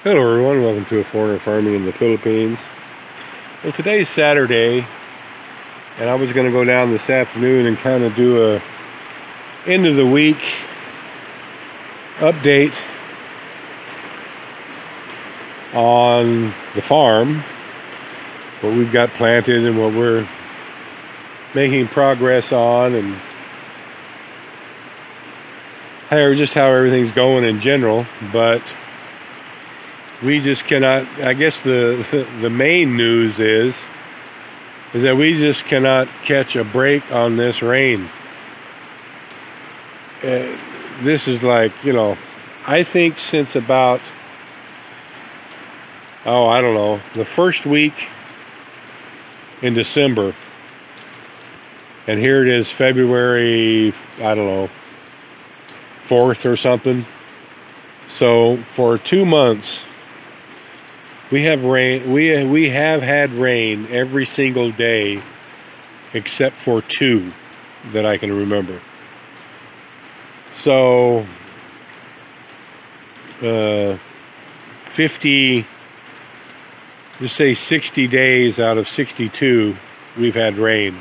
Hello everyone, welcome to A Foreigner Farming in the Philippines. Well, today's Saturday, and I was going to go down this afternoon and kind of do a end of the week update on the farm, what we've got planted and what we're making progress on, and how everything's going in general. But we just cannot, I guess the main news is that we just cannot catch a break on this rain. This is like, I think since about, I don't know, the first week in December, and here it is February, I don't know, 4th or something. So for 2 months, we have rain. We have had rain every single day except for 2 that I can remember. So 50, just say 60 days out of 62 we've had rain.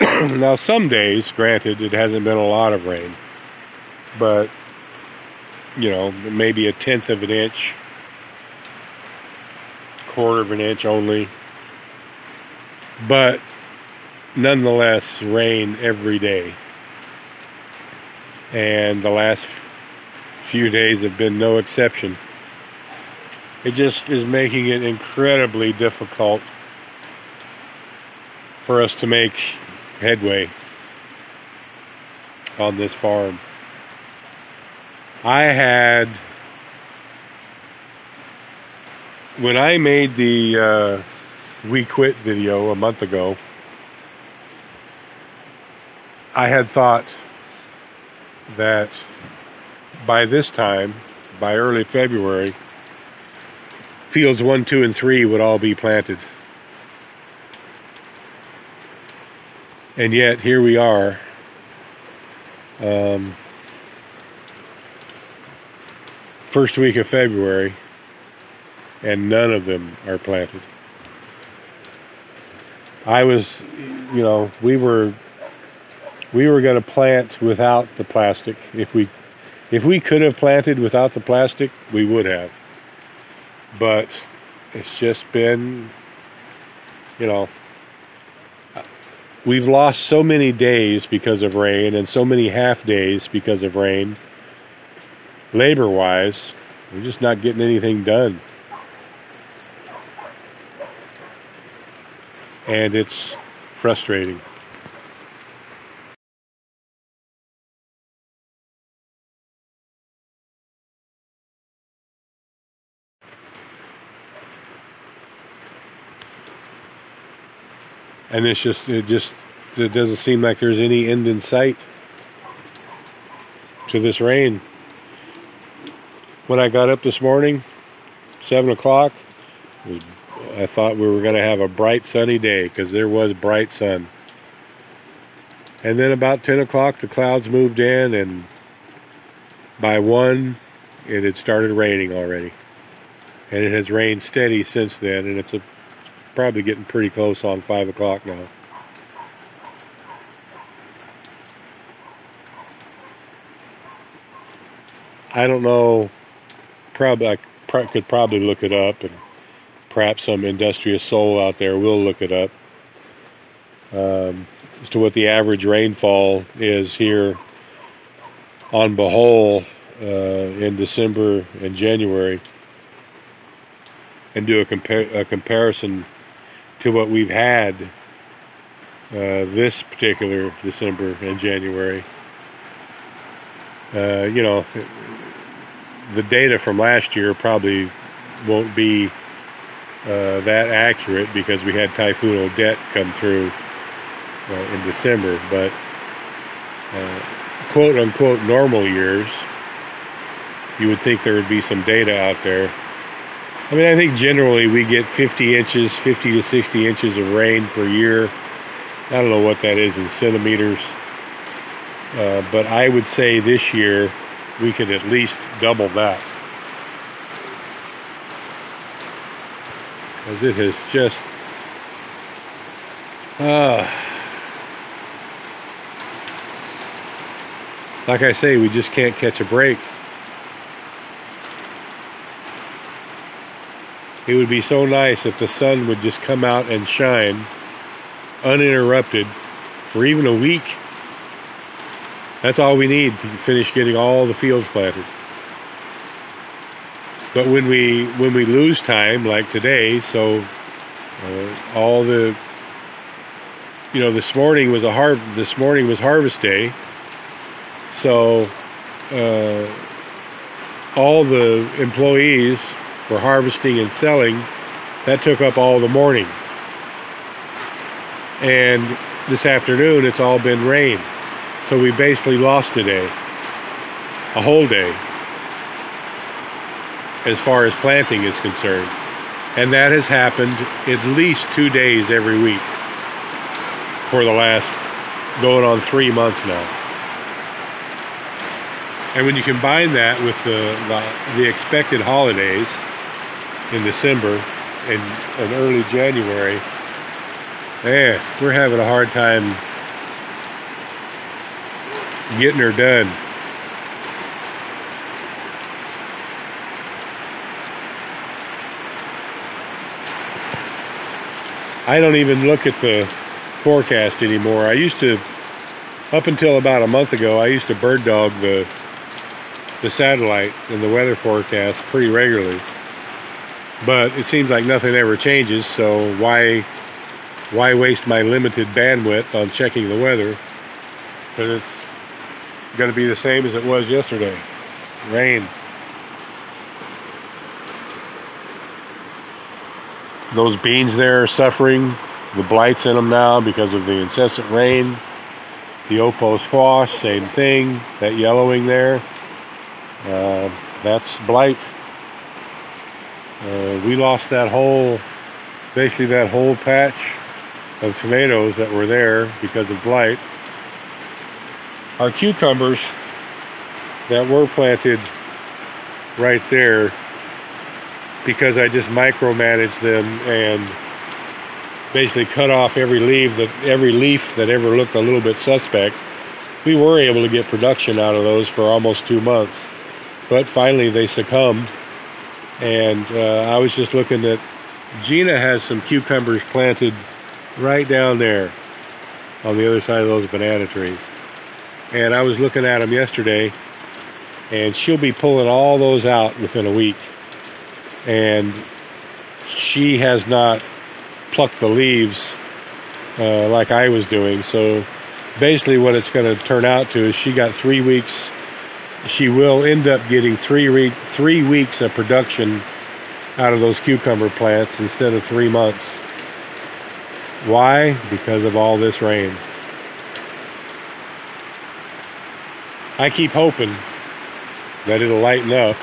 Now some days, granted, it hasn't been a lot of rain, but maybe 1/10 of an inch, 1/4 of an inch only, but nonetheless rain every day. And the last few days have been no exception. It just is making it incredibly difficult for us to make headway on this farm. When I made the We Quit video a month ago, I had thought that by this time, by early February, fields 1, 2, and 3 would all be planted. And yet, here we are. First week of February, and none of them are planted. We were going to plant without the plastic. If we could have planted without the plastic, we would have. But it's just been, we've lost so many days because of rain, and so many half days because of rain. Labor-wise, we're just not getting anything done. And it's frustrating. And it doesn't seem like there's any end in sight to this rain. When I got up this morning, 7 o'clock, I thought we were going to have a bright sunny day, because there was bright sun. And then about 10 o'clock the clouds moved in, and by 1 it had started raining already. And it has rained steady since then, and it's probably getting pretty close on 5 o'clock now. I don't know, I could probably look it up, and perhaps some industrious soul out there will look it up, as to what the average rainfall is here on Bohol in December and January, and do a comparison to what we've had this particular December and January. The data from last year probably won't be that accurate, because we had Typhoon Odette come through in December, but quote-unquote normal years, you would think there would be some data out there. I mean, I think generally we get 50 to 60 inches of rain per year. I don't know what that is in centimeters, but I would say this year we could at least double that. as it has just like I say, we just can't catch a break. It would be so nice if the sun would just come out and shine uninterrupted for even a week. That's all we need to finish getting all the fields planted. But when we lose time, like today, so all the, you know, this morning was harvest day, so all the employees were harvesting and selling. That took up all the morning, and this afternoon it's all been rain, so we basically lost a day, a whole day, as far as planting is concerned. And that has happened at least 2 days every week for the last going on 3 months now. And when you combine that with the expected holidays in December and early January, man, we're having a hard time getting her done. I don't even look at the forecast anymore. I used to, up until about a month ago, I used to bird dog the satellite and the weather forecast pretty regularly. But it seems like nothing ever changes, so why waste my limited bandwidth on checking the weather? Because it's going to be the same as it was yesterday. Rain. Those beans there are suffering. The blight's in them now because of the incessant rain. The Oppo squash, same thing. That yellowing there, that's blight. We lost that whole, basically that whole patch of tomatoes that were there because of blight. Our cucumbers that were planted right there, because I just micromanaged them and basically cut off every leaf that ever looked a little bit suspect, we were able to get production out of those for almost 2 months. But finally they succumbed, and I was just looking at, Gina has some cucumbers planted right down there on the other side of those banana trees. And I was looking at them yesterday, and she'll be pulling all those out within a week. And she has not plucked the leaves like I was doing. So basically what it's going to turn out to is she got 3 weeks. She will end up getting 3 weeks of production out of those cucumber plants instead of 3 months. Why? Because of all this rain. I keep hoping that it'll lighten up